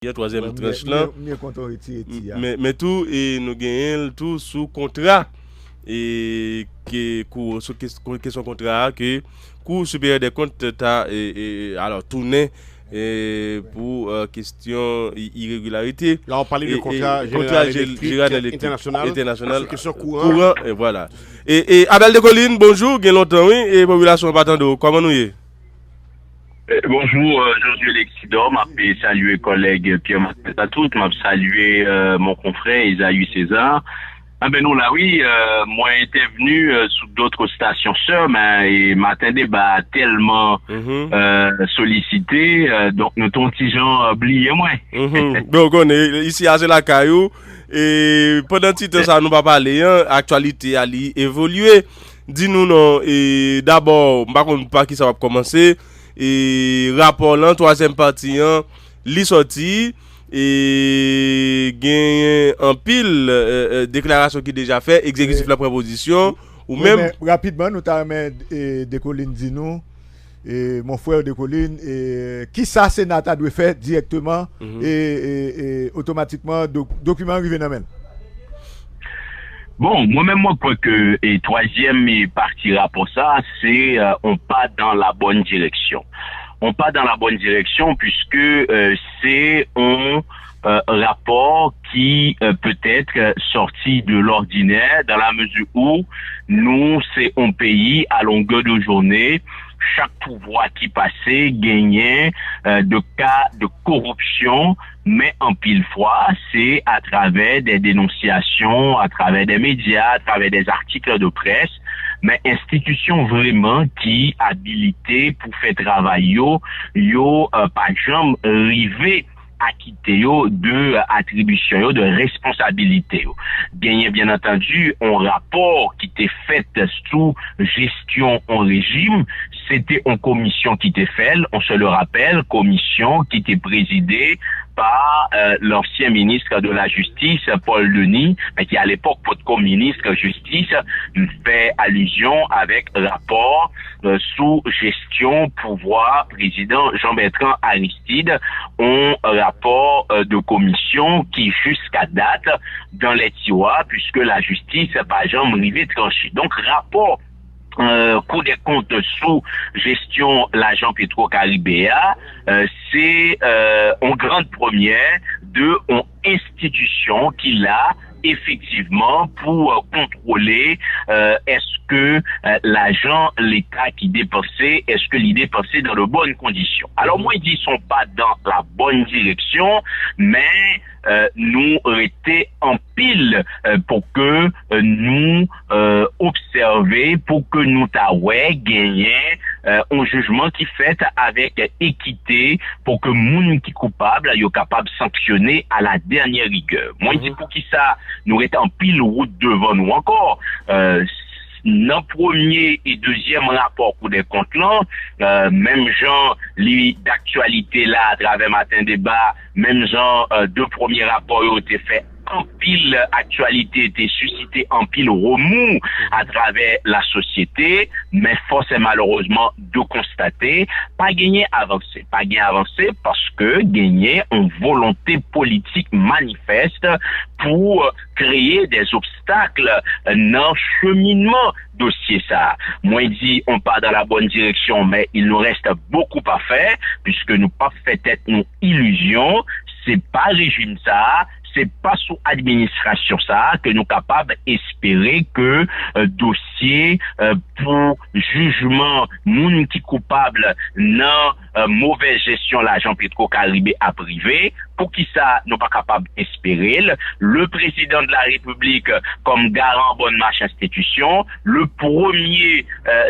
Il y a troisième tranche là. Mais tout, et nous gagnons tout sous contrat. Et que sous question contrat que Cour supérieure des comptes alors tourné pour question irrégularité. Là, on parlait de contrat général international. Question courant, et voilà. Et Abel de Colline, bonjour, bien longtemps, oui, et population patando, comment nous y est? Bonjour, Josué Lexidor, m'a salué collègue Pierre-Martin Tatout, m'a salué mon confrère Isaïe César. Ah ben non là oui, moi j'étais venu sous d'autres stations sœurs, mais et m'attendais bah tellement sollicité, donc nous ton petit gens oublié moi. Donc on est ici à la caillou et pendant tout temps ça nous va parler, hein, actualité a évolué. Dis-nous non et d'abord, par contre pas qui ça va commencer et rapport là troisième partie hein, li sorti et gagne en pile déclaration qui déjà fait exécutif la proposition ou oui, même rapidement nous t'a de Colline dit nous et mon frère de Colline et qui ça Sénat a dû faire directement et automatiquement document arrivé dans main. Bon, moi-même, moi, crois que, et troisième partira pour ça, c'est, on part dans la bonne direction. On part dans la bonne direction puisque, c'est un rapport qui peut être sorti de l'ordinaire dans la mesure où nous, c'est un pays à longueur de journée, chaque pouvoir qui passait gagnait de cas de corruption, mais en pile fois, c'est à travers des dénonciations, à travers des médias, à travers des articles de presse, mais institutions vraiment qui habilitées pour faire travail par exemple, rivé acquitté de attribution de responsabilité. Gagné bien entendu un rapport qui était fait sous gestion en régime, c'était une commission qui était faite, on se le rappelle, commission qui était présidée par l'ancien ministre de la Justice, Paul Denis, mais qui à l'époque, pour ministre de Justice, fait allusion avec rapport sous gestion, pouvoir, président Jean-Bertrand Aristide, un rapport de commission qui jusqu'à date, dans les tiroirs, puisque la justice n'a pas jamais arrivé tranché. Donc, rapport Cour des comptes sous gestion l'agent Petro-Caribéa, c'est une grande première de une institution qui l'a effectivement pour contrôler est-ce que l'agent, l'État qui dépensait, est-ce que l'idée dépensait dans de bonnes conditions. Alors moi, ils ne sont pas dans la bonne direction, mais nous étions en pile pour que nous observer, pour que nous gagner un jugement qui fait avec équité, pour que moun qui coupable soit capable de sanctionner à la dernière rigueur. Moi, je dis pour qui ça, nous étions en pile route devant nous encore. Dans premier et deuxième rapport pour des comptes là, même genre d'actualité là à travers matin débat, même genre deux premiers rapports ont été faits en pile actualité était suscité en pile remous à travers la société, mais force est malheureusement de constater pas gagné avancé parce que gagner une volonté politique manifeste pour créer des obstacles dans le cheminement dossier ça. Moi dit on part dans la bonne direction, mais il nous reste beaucoup à faire puisque nous pas fait tête nos illusions, c'est pas régime ça, c'est pas sous administration ça que nous capables d'espérer que dossier pour jugement moun qui coupable dans mauvaise gestion l'agent Petro-Caribé à privé, pour qui ça nous pas capable d'espérer le président de la République comme garant bonne marche institution, le premier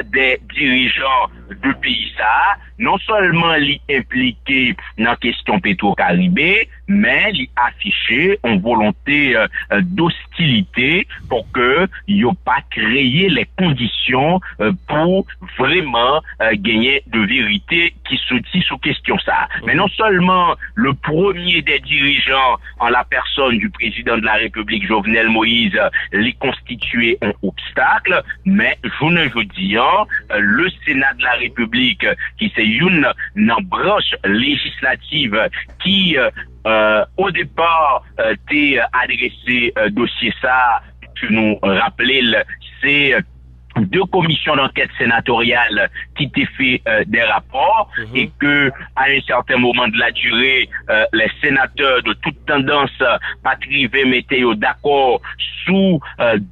des dirigeants de pays ça, non seulement l'y impliqué dans la question Petro-Caribé, mais l'y affiché une volonté d'hostilité pour que n'y ait pas créé les conditions pour vraiment gagner de vérité qui se dit sous question ça. Mais non seulement le premier des dirigeants en la personne du président de la République Jovenel Moïse l'y constitué un obstacle, mais je ne veux dire le Sénat de la République qui c'est une branche législative qui au départ, t'es adressé dossier ça, tu nous rappelais, c'est deux commissions d'enquête sénatoriales qui t'ont fait des rapports et que à un certain moment de la durée, les sénateurs de toute tendance pas privé mettaient d'accord sous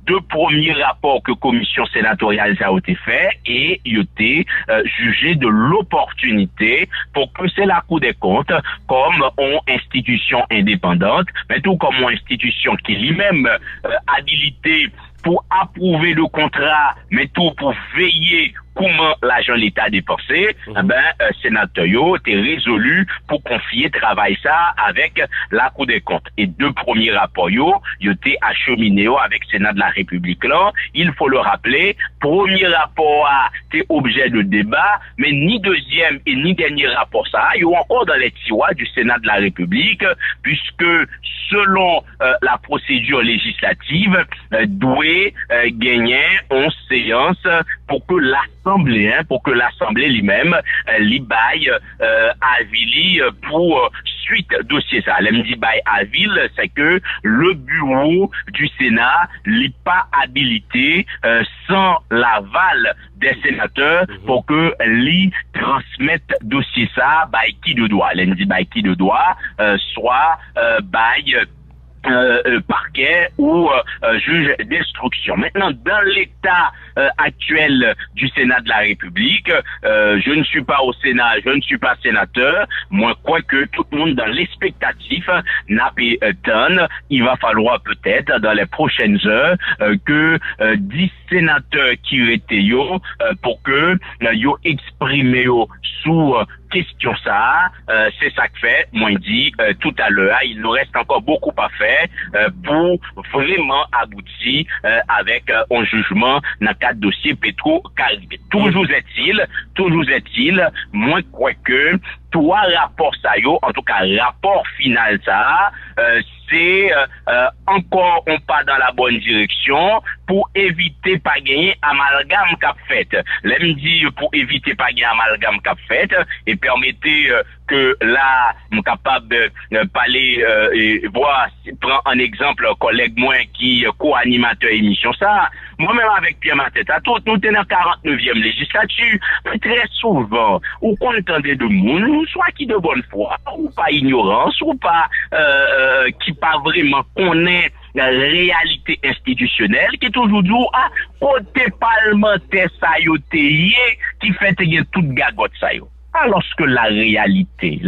deux premiers rapports que commission sénatoriale ça a été fait et ils ont jugé de l'opportunité pour que c'est la Cour des comptes comme une institution indépendante, mais tout comme une institution qui lui-même habilitée pour approuver le contrat, mais tout pour veiller comment l'argent de l'État dépensé, sénateur yo t'es résolu pour confier travail ça avec la Cour des comptes. Et deux premiers rapports yo t'es acheminé avec Sénat de la République là, il faut le rappeler, premier rapport t'es objet de débat, mais ni deuxième et ni dernier rapport ça, yo encore dans les tiroirs du Sénat de la République, puisque selon la procédure législative, doit gagner en séance pour que l'Assemblée lui-même li baille avis pour suite dossier ça. Elle me dit baille avis, c'est que le bureau du Sénat n'est pas habilité sans l'aval des sénateurs pour que li transmette dossier ça baille qui de droit. Elle me dit baille qui de droit, soit baille parquet ou juge d'instruction. Maintenant, dans l'état actuel du Sénat de la République, je ne suis pas au Sénat, je ne suis pas sénateur, moi, quoique tout le monde dans l'expectatif n'a pas tonne, il va falloir peut-être dans les prochaines heures que 10 sénateurs qui étaient pour que yo exprimé sous question ça, c'est ça que fait, moi dit tout à l'heure, il nous reste encore beaucoup à faire pour vraiment aboutir avec un jugement dans quatre dossiers Petro-Caribé. Toujours est-il, moi crois que trois rapports ça yo, en tout cas rapport final ça, c'est encore on pas dans la bonne direction pour éviter pas gagner amalgame cap fait. L'aime dire pour éviter pas gagner amalgame cap fait et permettez que là on capable de parler et voir prend un exemple collègue moi qui co-animateur émission ça. Moi-même avec Pierre Mateta, tout nous tenons 49e législature, très souvent ou qu'on entendait de monde soit qui de bonne foi ou pas ignorance ou pas qui pas vraiment connaît la réalité institutionnelle qui est toujours dit côté parlementaire ça yoté qui fait toute gagote ça yo. Alors que la réalité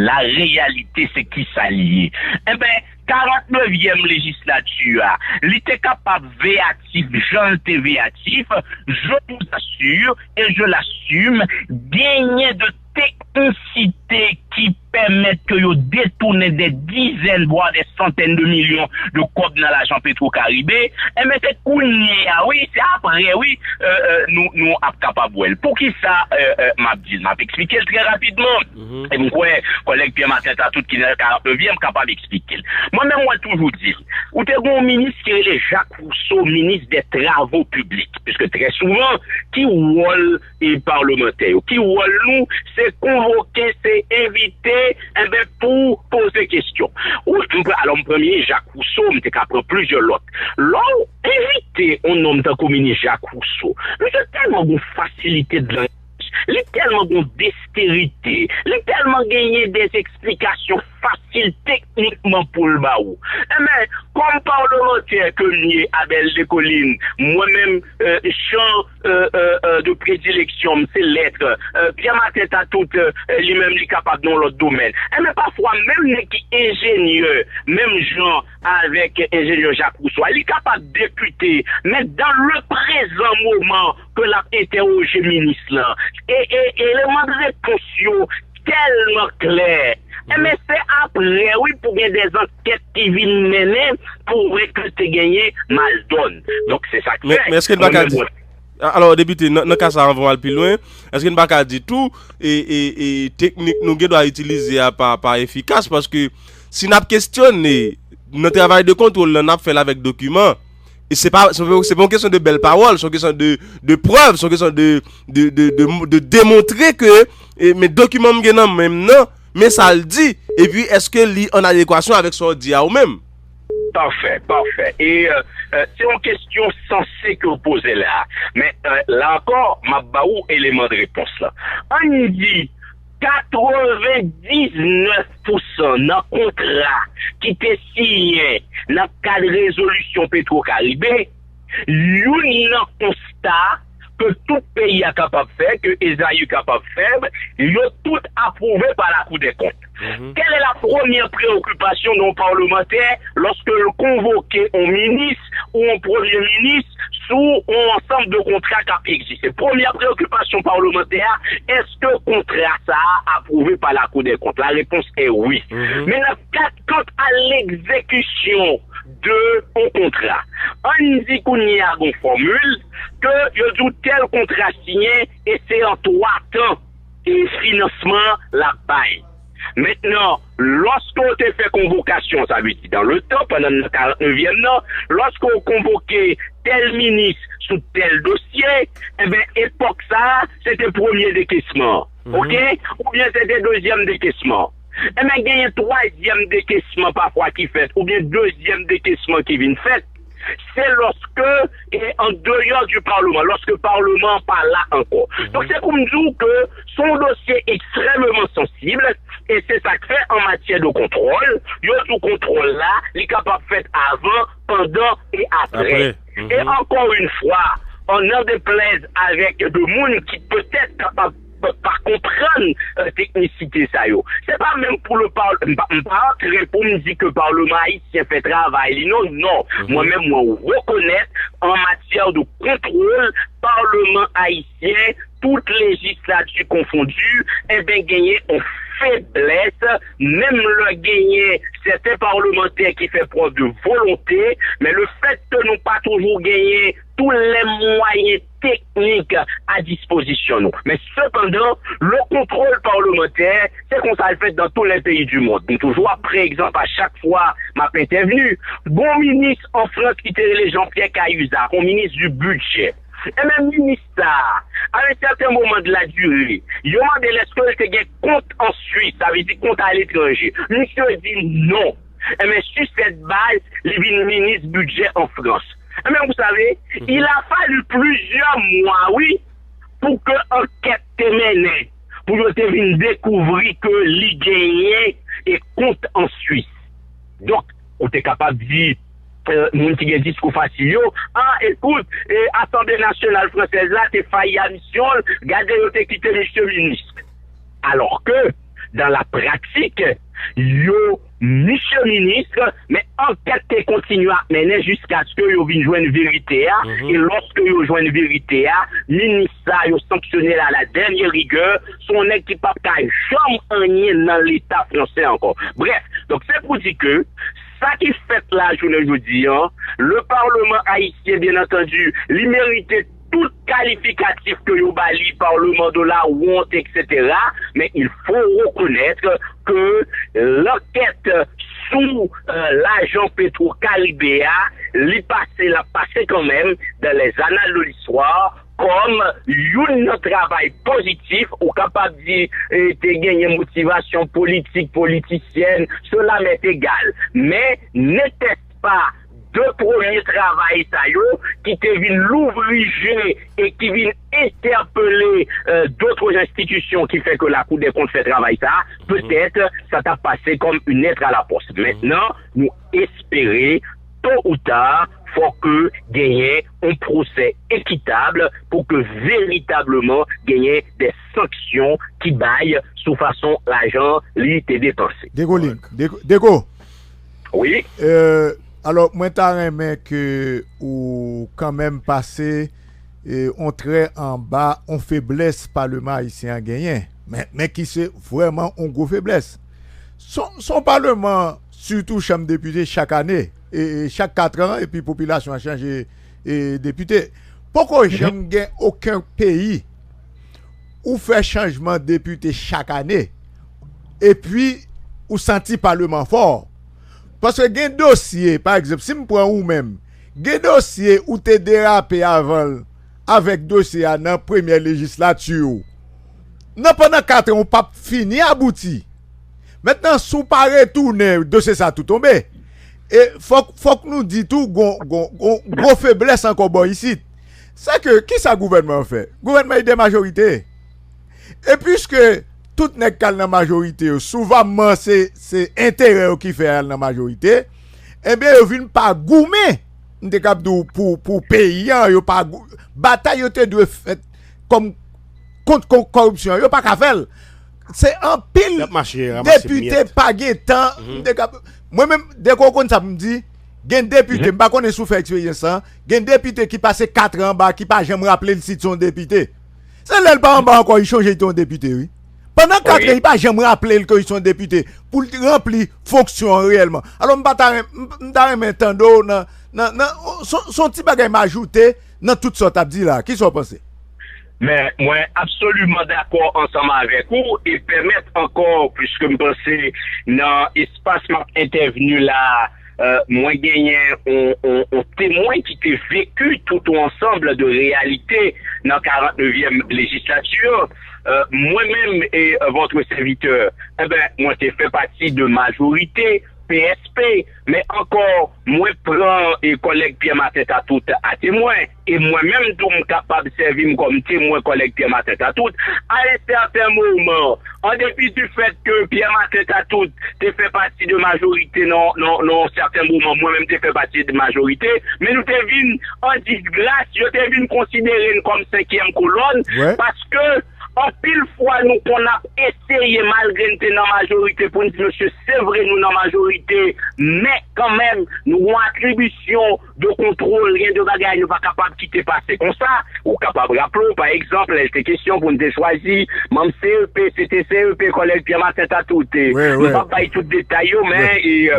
c'est qui s'allie. Eh ben 49e législature, il était capable véatif, j'en étais véatif, je vous assure et je l'assume, gagner de technicité qui permettent que vous détournez des dizaines, voire des centaines de millions de codes dans l'argent Petro-Caribé, et mais c'est oui, c'est après, oui, nous capables. Pour qui ça, m'a expliqué très rapidement. Et mon collègue Pierre Mateta, tout qui est 49e, capable d'expliquer. Moi-même, moi, toujours dit, ou t'es un ministre qui est Jacques Rousseau, ministre des Travaux publics, puisque très souvent, qui rôle est parlementaire, qui rôle nous, c'est convoquer, c'est éviter, pour poser question. Alors, mon premier, Jacques Rousseau, m'était qu'à prendre plusieurs autres. Là, éviter un homme d'un communiste Jacques Rousseau, mais c'est tellement une facilité de langage, il est tellement une dextérité, il est tellement gagné des explications faciles techniquement pour le baou. Mais, comme parlementaire que nous, Abel de Colline, moi-même, champ de prédilection, c'est lettres, Pierre Mateta tout, lui-même, il est capable dans l'autre domaine. Mais parfois, même qui ingénieur, même gens avec ingénieur Jacques Rousseau, il est capable de députer, mais dans le présent moment que l'a interrogé ministre là, et l'élément de réponse tellement clair. Mais c'est après, oui, pour qu'il y ait des enquêtes qui viennent mener pour que tu gagnes mal donne. Donc c'est ça que mais est-ce qu'il n'y a pas dit alors débuter dans cas ça on va plus loin, est-ce qu'il n'y a pas dit tout et technique nous doit utiliser par efficace parce que si n'a questionné notre travail de contrôle on a fait avec documents et c'est pas une question de belles paroles, c'est une question de preuves, c'est une question de démontrer que mes documents même non mais ça le dit. Et puis, est-ce que li en adéquation avec son dit à ou même? Parfait, parfait. Et c'est une question sensée que vous posez là. Mais là encore, ma baou élément de réponse là. On dit 99% dans contrat qui était signé dans le cadre de résolution Petro-Caribé, il y a un constat que tout pays est capable de faire, que Esaïe est capable de faire, ils ont tout approuvé par la Cour des comptes. Quelle est la première préoccupation d'un parlementaire lorsque le convoqué un ministre ou un premier ministre sous un ensemble de contrats qui existent? Première préoccupation parlementaire, est-ce que le contrat ça a approuvé par la Cour des comptes? La réponse est oui. Mais quant à l'exécution de un contrat, on dit qu'on y a une formule que je dis tel contrat signé et c'est en 3 temps et financement la paille. Maintenant, lorsqu'on te fait convocation, ça veut dire dans le temps, pendant le 49e an, lorsqu'on convoquait tel ministre sous tel dossier, eh bien, époque ça, c'était premier décaissement. OK? Ou bien c'était deuxième décaissement. Eh bien, il y a un troisième décaissement parfois qui fait, ou bien deuxième décaissement qui vient fait. C'est lorsque, et en dehors du Parlement, lorsque le Parlement pas là encore. Donc c'est comme dire que son dossier est extrêmement sensible, et c'est ça que fait en matière de contrôle. Il y a tout contrôle là, il est capable de faire avant, pendant et après. Et encore une fois, on en déplaise avec de monde qui peut-être capable pas comprendre technicité ça yo. C'est pas même pour le Parlement pour me dire que le Parlement haïtien fait travail. Non. Moi-même, moi, reconnaître en matière de contrôle, Parlement haïtien, toutes législatures confondues, eh bien, gagner en faiblesse, même le gagner certains parlementaires qui fait preuve de volonté, mais le fait que nous pas toujours gagner tous les moyens techniques à disposition nous. Mais cependant, le contrôle parlementaire, c'est qu'on ça le fait dans tous les pays du monde. Donc toujours après exemple, à chaque fois, m'a intervenu, bon ministre en France qui était les Jean-Pierre Cahuzac, bon ministre du budget. Et même ministre, à un certain moment de la durée, il a demandé est-ce que il y a compte en Suisse, ça veut dire compte à l'étranger. Monsieur dit non. Et mais sur cette base, il est ministre budget en France. Et même vous savez, il a fallu plusieurs mois, oui, pour que l'enquête te mène, pour que tu viennes découvrir que l'y gagnait et compte en Suisse. Donc, on est capable de dire, moun qui gen discours facile yo, écoute, Assemblée nationale française là, t'es failli à mission, gardez yo t'es quitté monsieur ministre. Alors que, dans la pratique, yo, monsieur ministre, mais enquête te continue à mener jusqu'à ce que yo vienne joindre vérité, et lorsque yo joindre vérité, ministre yo sanctionné à la dernière rigueur, son équipe pas jamais rien dans l'État français encore. Bref, donc c'est pour dire que, ça qui fait la journée aujourd'hui, le Parlement haïtien, bien entendu, il méritait tout qualificatif que yo bali, Parlement de la honte, etc. Mais il faut reconnaître que l'enquête sous l'agent Petro-Caribé, l'a passé quand même dans les annales de l'histoire comme un travail positif ou capable de gagner motivation politique, politicienne, cela m'est égal. Mais n'était pas de premier travail ça qui te vient l'ouvriger et qui vient interpeller d'autres institutions qui fait que la Cour des comptes fait travail ça, peut-être ça t'a passé comme une lettre à la poste. Maintenant, nous espérons tôt ou tard, faut que gagner un procès équitable pour que véritablement gagner des sanctions qui baillent sous façon l'argent l'ité dépensé. Dégo. Oui. Alors, moi, t'as aimé que ou quand même passé on trait en bas, on faiblesse Parlement haïtien à gagner. Mais qui c'est vraiment une grosse faiblesse. Son Parlement, surtout Chambre député chaque année, et chaque 4 ans, et puis la population a changé député. Pourquoi j'aime aucun pays où fait changement de député chaque année, et puis où senti Parlement fort? Parce que gen dossier, par exemple, si je prends ou même, gen dossier où tu dérapé avant, avec dossier dans la première législature, non pendant 4 ans, on pas fini abouti. Maintenant, sous pas retourner, dossier ça tout tombé. Et faut que nous dit tout, gros faiblesse encore bon ici. C'est que, qui ça gouvernement fait? Gouvernement est des majorités. Et puisque tout n'est qu'à la majorité, souvent c'est intérêt qui fait à la majorité, eh bien, ils viennent pas goumer. Pour pays, yo pas bataille yo te doit fait comme contre corruption, yo pas qu'à faire. C'est un pile député pas temps. Moi même dès qu'on connaît ça me dit, gen député pas connaît sous faire expérience ça, gen député qui passe 4 ans en bas qui pas jamais rappeler le site son député. C'est là pas en bas encore il change ton député oui. Pendant 4 ans, il pas jamais rappeler qu'ils sont députés pour remplir fonction réellement. Alors m'ta m'entendo son petit bagage m'ajouter dans toute sorte à dire là. Qui sont pensé? Mais moi, absolument d'accord ensemble avec vous et permettre encore, puisque je pense dans l'espace intervenu là, moi gagné on témoin qui t'a vécu tout ensemble de réalité dans la 49e législature. Moi-même et votre serviteur, eh ben, moi j'ai fait partie de majorité PSP, mais encore, moi prends et collègue Pierre Matette à tout à témoin, et moi-même tout capable de servir comme témoin collègue Pierre Matette à tout, à un certain moment, en dépit du fait que Pierre Matette à tout, t'es fait partie de majorité, non, certains moments, moi-même t'es fait partie de majorité, mais nous t'es venu en disgrâce, je t'ai venu considérer comme 5e colonne, parce que en pile fois, nous, qu'on a essayé, malgré nous, dans la majorité, pour nous dire, monsieur, c'est vrai, nous, dans la majorité, mais quand même, nous avons attribution de contrôle, rien de bagaille, nous pas capable de quitter passer comme ça, ou capable de rappeler, par exemple, elle était question pour nous choisir, même CEP, c'était CEP, collègue Pierre Matette à tout, nous ne pas parler tout détail, mais,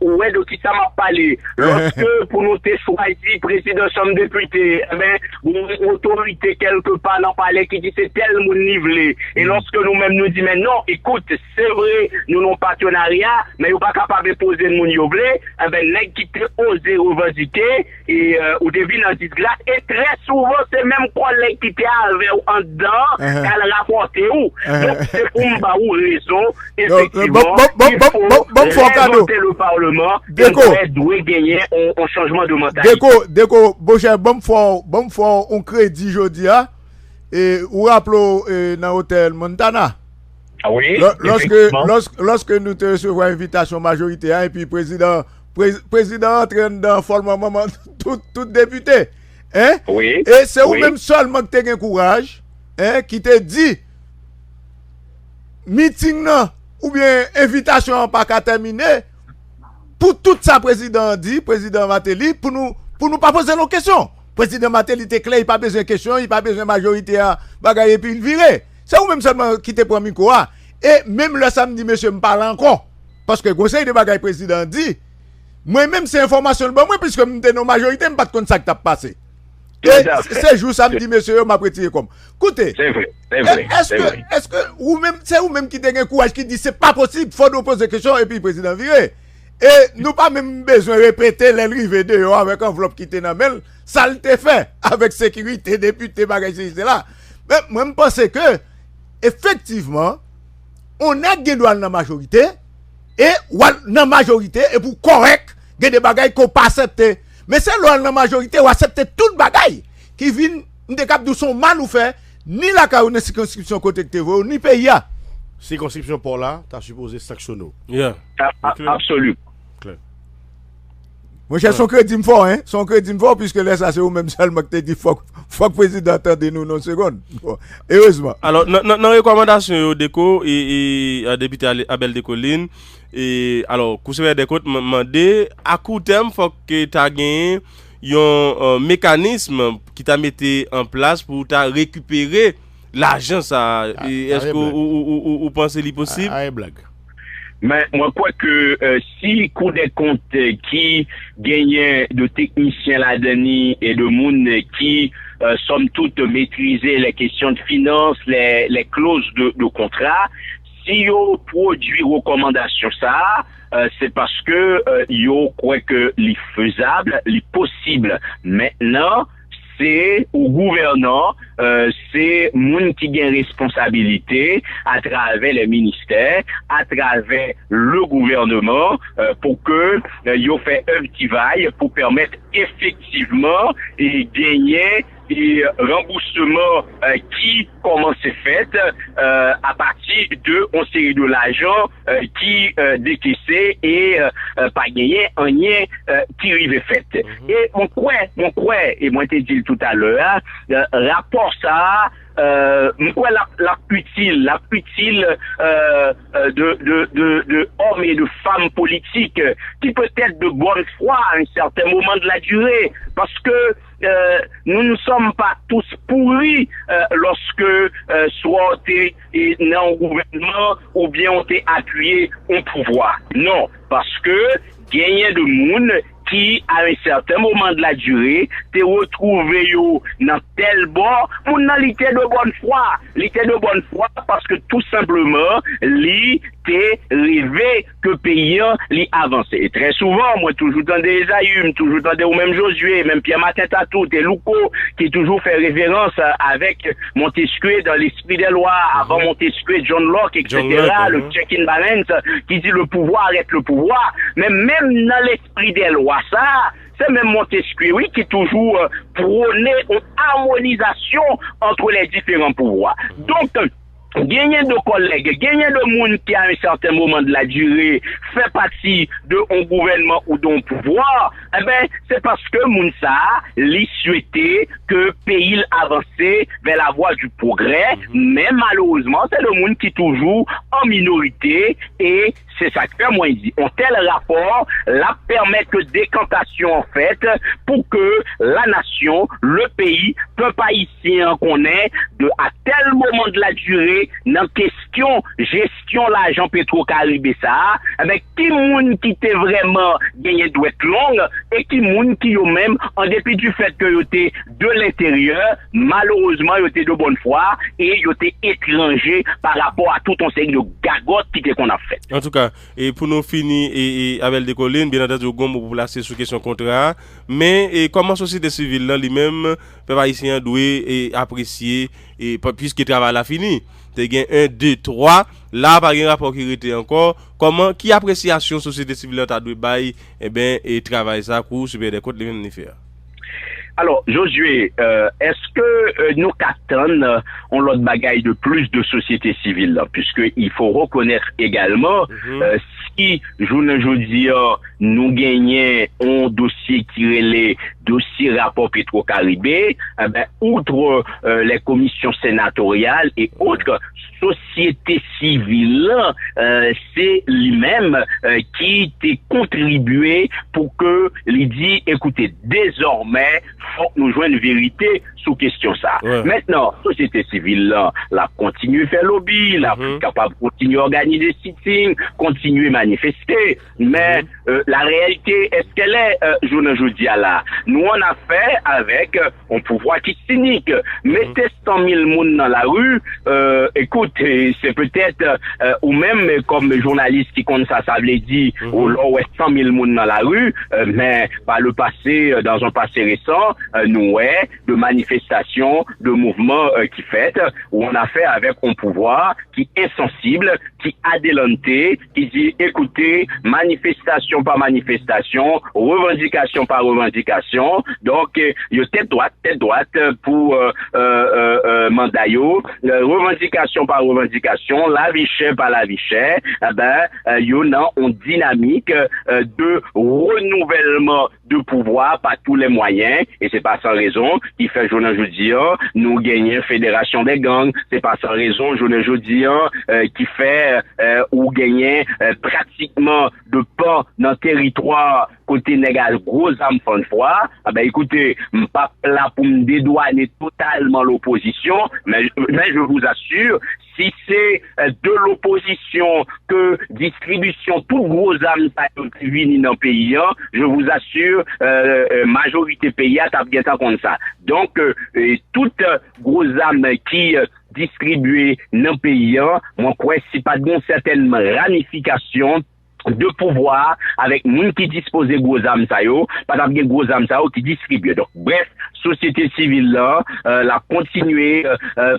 ouais, de qui ça m'a parlé, lorsque, pour nous, choisi, président, chambre député, mais, une autorité quelque part, n'en parlait, qui dit, c'est tel monde nivelé. Et lorsque nous-mêmes nous disons, mais non, écoute, c'est vrai, nous n'avons partenariat, mais nous pas capable de poser de mon yoblé, eh ben, nèg qui te osé revendiquer, et, ou devine en disgrâce, et très souvent, c'est même collègue qui te arrivé en dedans, qu'elle rapporte où. Donc, c'est pour m'ba ou raison, effectivement, il faut révolter le Parlement, et doit gagner un changement de mentalité. Déco, bon cher, bon fort, on crédit jeudi, hein? Et ou rappelons dans l'hôtel Montana. Ah oui. Lorsque nous te recevons invitation majorité, et puis président entraîne dans follement moment tout député. Hein? Oui. Et c'est ou même seulement que tu as un courage, hein, qui te dit meeting non, ou bien invitation pas qu'à terminer. Pour tout ça, président Matéli, pour nous pas poser nos questions. Président Matel, il était clair, il n'a pas besoin de questions, il n'a pas besoin de majorité à bagaille et puis il virait. C'est vous-même seulement qui te prend micro. Et même le samedi, monsieur me parle encore. Parce que le conseil de bagaille président dit, moi-même, c'est information de moi, puisque je suis dans majorité, je ne sais pas de ça qui t'a passé. Et c'est jour samedi, monsieur, m'a prêté comme. Écoutez, c'est vrai. Est-ce que vous-même, c'est vous-même qui avez un courage qui dit, c'est pas possible, il faut nous poser des questions et puis le président virait. Et nous pas même besoin de répéter l'arrivée de avec enveloppe qui était dans mail, ça le fait avec sécurité, député, bagages, etc. Mais moi, je pense que, effectivement, on a des droits dans la majorité, et dans la majorité, et pour correct, il y a des bagages qu'on pas accepter. Mais c'est dans la majorité, on accepte toutes bagages qui viennent de cap de son mal ou fait, ni la carrière circonscription côté que vous, ni pays. Circonscription pour là, tu as supposé sanctionner. Yeah. Absolument. Moi, j'ai son crédit fort, hein. Son crédit fort, puisque là, ça, c'est vous-même seulement que tu dit, faut que le président attende nous dans une seconde. Bon, heureusement. Alors, dans la recommandation au déco et à député Abel Descollines, et alors, conseiller des côtes m'a demandé, à court terme, faut que tu aies gagné un mécanisme qui t'a mis en place pour récupérer l'argent, ça. Est-ce que vous pensez qu'il est possible? Ah, blague. Mais moi, je crois que si Cour des comptes qui gagnait de techniciens là-dedans et de monde qui, somme toute, maîtrisaient les questions de finances, les clauses de contrat, si yo produit recommandation ça, c'est parce que yo croit que les faisable, les possible. Maintenant, c'est au gouvernant, c'est moun qui gagne responsabilité à travers les ministères, à travers le gouvernement, pour que yo fait un petit vaille pour permettre effectivement et gagner et remboursement qui commence fait à partir de on série de l'argent qui décaissé et pas gagné un lien qui arrive fait. Et mon croit et moi t'ai dit tout à l'heure rapport ça quoi la utile de hommes et de femmes politiques qui peut être de bonne foi à un certain moment de la durée parce que nous ne sommes pas tous pourris lorsque soit on est dans le gouvernement ou bien on est appuyé au pouvoir. Non, parce que gagner de monde qui, à un certain moment de la durée, te retrouvé dans tel bord, ou dans l'été de bonne foi. L'été de bonne foi parce que tout simplement, li t'es rêvé que paysan li avancé. Et très souvent, moi, toujours dans des Ayum, toujours dans des ou même Josué, même Pierre-Martin Tatou, et Louko, qui toujours fait référence avec Montesquieu dans l'esprit des lois, avant Montesquieu, John Locke, etc., le check-in balance, qui dit le pouvoir est le pouvoir. Mais même dans l'esprit des lois, ça, c'est même Montesquieu, oui, qui toujours prônait une harmonisation entre les différents pouvoirs. Donc, gagner de collègues, gagner de monde qui à un certain moment de la durée fait partie de un gouvernement ou d'un pouvoir, eh ben, c'est parce que Mounsa lui souhaitait que le pays avance vers la voie du progrès, mais malheureusement, c'est le monde qui est toujours en minorité et c'est ça que moi il dit. Un tel rapport la permet que décantation en fait pour que la nation, le pays, peuple haïtien qu'on est de à tel moment de la durée dans question gestion l'argent Petro-Caribé ça, avec qui moun qui était vraiment gagné doit être longue et qui moun qui yo même en dépit du fait que yo était de l'intérieur, malheureusement yo était de bonne foi et yo était étranger par rapport à tout un série de gagotes qu'on a fait. En tout cas, et pour nous finir et avec des collines, bien entendu, gomme pour placer sous question contrat, mais comment société civile là lui-même peuple haïtien doit apprécier et puisque travail a fini. T'es gain 1 2 3 là par un rapport qui était encore comment qui appréciation société civile t'a doit bail et travail ça pour subir des comptes les mêmes faire. Alors, Josué, est-ce que nous attendons on l'autre bagaille de plus de société civile là, puisque il faut reconnaître également si aujourd'hui nous gagnons un dossier qui relève dossier rapport Petro-Caribé, outre les commissions sénatoriales et autres société civile, c'est lui-même qui t'a contribué pour que il dit écoutez désormais faut que nous joignons une vérité sous question ça. Ouais. Maintenant, société civile là, la continue faire lobby, la capable continuer à organiser des sittings, continuer à manifester, mais la réalité est-ce qu'elle est je dis à là. Nous on a fait avec un pouvoir qui est cynique. Mettez 100 000 monde dans la rue, écoute, c'est peut-être ou même comme journaliste qui compte ça veut dire ou là 100 000 monde dans la rue, mais par le passé dans un passé récent nous de manifestations, de mouvements qui fait où on a fait avec un pouvoir qui est sensible, qui a délanté, qui dit écoutez, manifestation par manifestation, revendication par revendication, donc il y a tête droite pour mandat revendication par revendication, la vie chère par la vie chère, il y a une dynamique de renouvellement de pouvoir par tous les moyens et c'est pas sans raison qui fait journée jeudi nous gagnons fédération des gangs, c'est pas sans raison journée jeudi qui fait ou gagner pratiquement de pas dans le territoire côté négal gros âme de foi. Écoutez, pas là pour me dédouaner totalement l'opposition, mais je vous assure si c'est de l'opposition que distribution tout gros âme qui vient dans le pays, je vous assure majorité pays a bien ça comme ça. Donc toute gros âme qui distribuée dans le pays, moi crois si pas de certaines ramifications de pouvoir avec moun qui dispose gros âmes ça yo, pas d'avoir gros âmes ça yo qui distribue. Donc bref, société civile là la continuer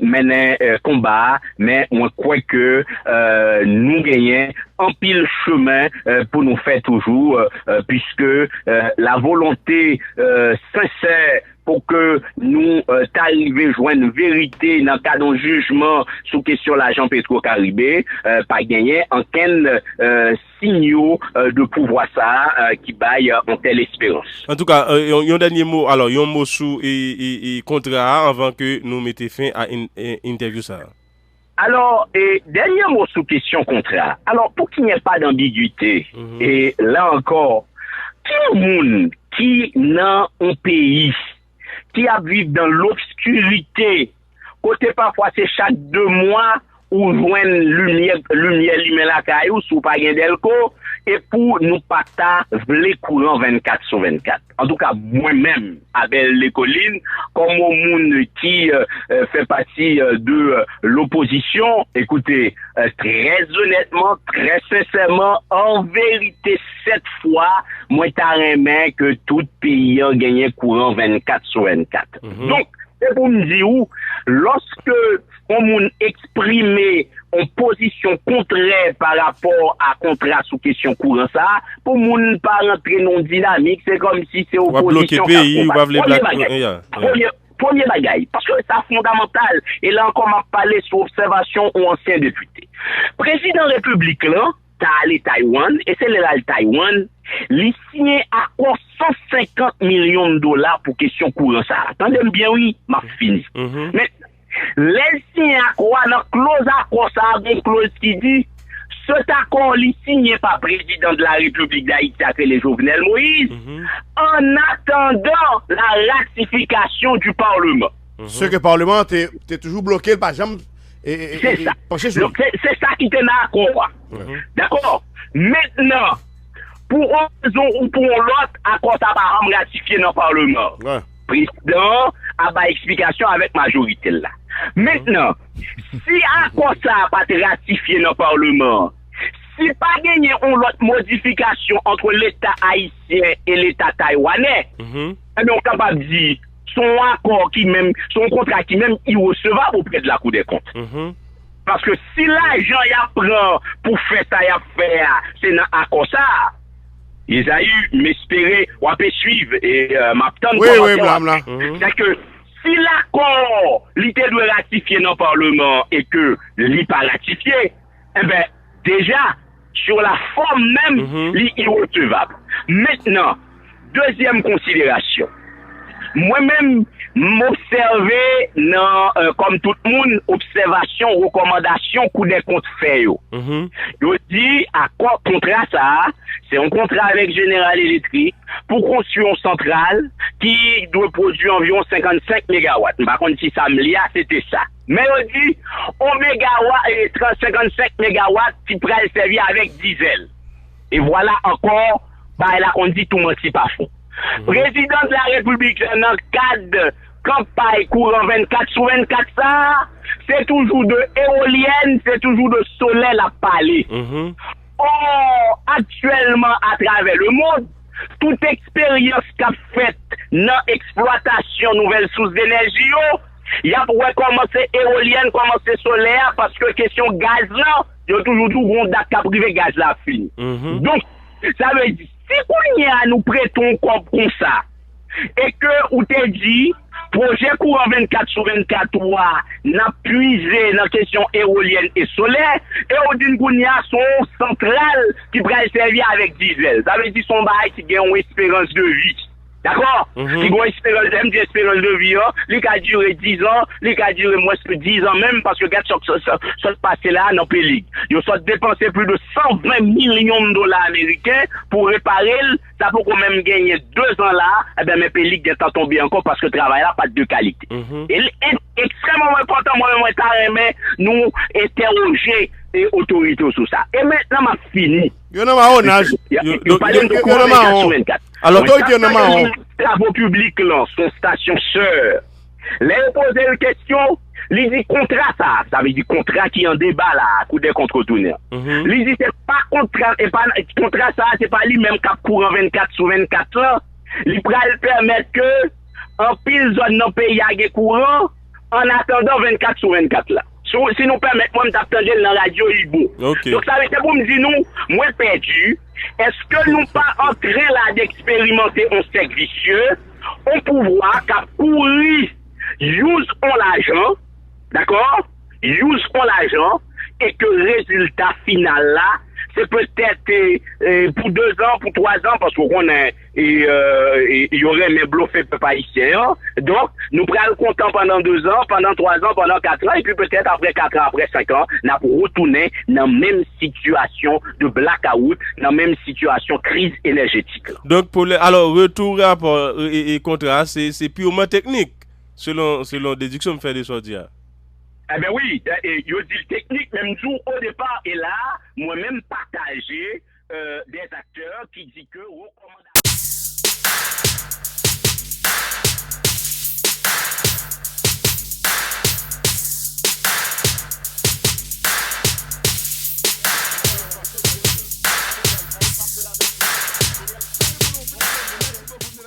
mener combat, mais on croit que nous gagnons en pile chemin pour nous faire toujours puisque la volonté sincère pour que nous t'arriver joindre une vérité dans le cadre d'un jugement sous question l'argent Petro-Caribé, pas gagner en quel signaux de pouvoir ça qui baille en telle espérance. En tout cas, un dernier mot, alors un mot sous et contrat avant que nous mettions fin à une interview ça. Alors, dernier mot sous question contrat. Alors, pour qu'il n'y ait pas d'ambiguïté, et là encore, tout le monde qui dans un pays qui a vécu dans l'obscurité, côté parfois c'est chaque 2 mois ou joindre lumière lumière la caillou sous pas gain delco et pour nous pas vle courant 24/24. En tout cas moi-même Abel Les Collines comme au monde qui fait partie de l'opposition, écoutez très honnêtement, très sincèrement, en vérité cette fois moi t'aimerais que tout pays a gagné courant 24/24. Donc c'est pour me dire où lorsque on exprimer en position contraire par rapport à contrat sous question courant ça, pour moun pas rentrer non dynamique, c'est comme si c'est opposition. Premier bagaille, parce que c'est fondamental. Et là encore, m'a parlé sur observation ou ancien député. Président République là, t'as allé Taïwan, et c'est là le Taïwan, il signé à quoi 150 millions de dollars pour question courant ça. Attendez bien, oui, m'a fini. Mais les signes à quoi, dans clause à quoi ça a une clause qui dit, cet accord li signé par président de la République d'Haïti avec les Jovenel Moïse, en attendant la ratification du Parlement. Ce que le Parlement t'es toujours bloqué, par exemple. C'est ça. Donc, c'est ça qui était dans l'accord. D'accord? Maintenant, pour une raison ou pour l'autre, accord ça va ratifier dans le Parlement. Président a pas explication avec majorité là. Maintenant, si accord ça n'a pas été ratifié dans le Parlement, si pas gagné une autre modification entre l'État haïtien et l'État taïwanais, eh bien, on est capable de dire son accord qui même, son contrat qui même irrecevable auprès de la Cour des comptes. Parce que si l'argent y a prend pour faire ça y a faire, c'est dans accord ça. Ils ont eu m'espérer ou à suivre et m'attendre. Oui, blâme. C'est que si l'accord l'ité doit ratifier dans le Parlement et que l'y pas ratifié, eh ben déjà sur la forme même, l'y irrecevable. Maintenant, deuxième considération. Moi-même, m'observer dans, comme tout le monde, observation, recommandation, coup des comptes faits. Je dis, à quoi contrat ça? C'est un contrat avec General Electric pour construire une centrale qui doit produire environ 55 mégawatts. Par contre, si ça me lia, c'était ça. Mais on dit, 55 mégawatts qui pourrait servir avec diesel. Et voilà encore, bah, là, on dit tout le monde si pas fond. Président de la République, dans le cadre de campagne courant 24/24, ça, c'est toujours de éolienne, c'est toujours de soleil à parler. Or, actuellement, à travers le monde, toute expérience qu'a faite dans l'exploitation nouvelles sources d'énergie, il y a pour commencer éolienne, commencer solaire, parce que question gaz là, il y a toujours tout bon date qu'a privé gaz là fini. Donc, ça veut dire, si on y a nous prêtons comme ça, et que, ou t'es dit, projet courant 24/24 n'a puisé dans la question éolienne et solaire, et on dit qu'on y a son centrale qui pourrait servir avec diesel. Ça veut dire son bail qui gagne une espérance de vie. D'accord? Qui a une espérance de vie, il a duré 10 ans, il a duré moins que 10 ans même, parce que regarde ce passé là dans le pays. Ils ont dépensé plus de 120 millions de dollars américains pour réparer, ça peut quand même gagner 2 ans là, et bien mes pays sont tombés encore parce que le travail là pas de qualité. Et extrêmement important, moi-même, nous interroger les autorités sur ça. Et maintenant, m'a fini. Il y en a un âge. Il y a alors, travaux publics là, son station sœur, Là, il pose une question, il dit contrat ça veut dire contrat qui est en débat là, coup de contre-tourneur. Il dit c'est pas contrat, et pas contrat ça, c'est pas lui-même qui court en 24 sur 24 là. Il peut permettre que en pile zone dans pays à courant en attendant 24 sur 24 là. Si nous permettons de t'attendre dans la radio, il est bon. Okay. Donc ça veut dire pour me dire nous, moins perdu, est-ce que nous pas entrer là d'expérimenter un cercle vicieux, on pouvoir qu'à courir, use on l'argent, d'accord? Use on l'argent, et que le résultat final là, c'est peut-être pour 2 ans, pour 3 ans, parce qu'on est, il y aurait mes bluffés pas ici. Hein? Donc, nous prenons le content pendant 2 ans, pendant 3 ans, pendant 4 ans, et puis peut-être après 4 ans, après 5 ans, nous pour retourner dans la même situation de blackout, dans la même situation crise énergétique. Donc, alors, retour rapport et contrat, c'est purement technique, selon déduction me fait de sortir. Eh bien oui, je dis technique, même jour au départ, et là, moi-même partager des acteurs qui disent que recommandation.